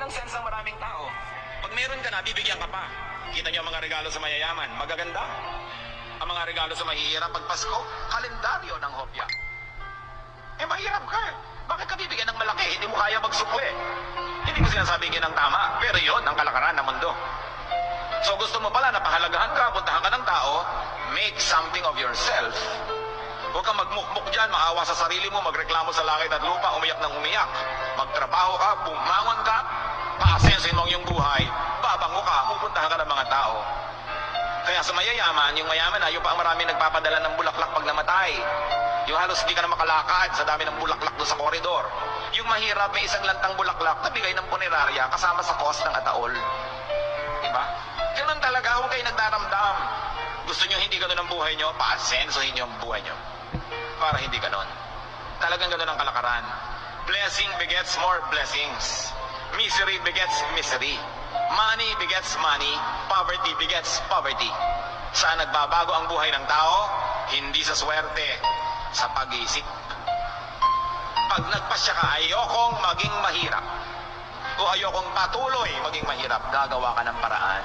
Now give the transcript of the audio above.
ang sense ng maraming tao. Pag meron ka na, bibigyan ka pa. Kita niyo ang mga regalo sa mayayaman, magaganda. Ang mga regalo sa mahihirap pag Pasko, kalendaryo ng hopya. Eh, mahirap ka eh. Bakit ka bibigyan ng malaki? Hindi mo kaya magsukli. Hindi ko sinasabing yun ang tama, pero yun ang kalakaran ng mundo. So gusto mo pala na pahalagahan ka, puntahan ka ng tao, make something of yourself. Huwag kang magmukmuk dyan, maawa sa sarili mo, magreklamo sa langit at lupa, umiyak ng umiyak. Magtrabaho ka, bumangon ka, paasensin mo ang iyong buhay, babango ka, pupuntahan ka ng mga tao. Kaya sa mayayaman, yung mayaman na, yung pa ang marami nagpapadala ng bulaklak pag namatay. Yung halos hindi ka na makalakad sa dami ng bulaklak doon sa koridor. Yung mahirap, may isang lantang bulaklak na bigay ng punerarya kasama sa cost ng ataol. Diba? Ganun talaga, huwag kayo nagdaramdam. Gusto nyo hindi ganun ang buhay nyo, paasensohin nyo ang buhay nyo. Para hindi ganun. Talagang ganun ang kalakaran. Blessing begets more blessings. Misery begets misery. Money begets money. Poverty begets poverty. Saan nagbabago ang buhay ng tao? Hindi sa swerte, sa pag-iisip. Pag nagpasya ka, ayokong maging mahirap. O ayokong patuloy maging mahirap, gagawa ka ng paraan.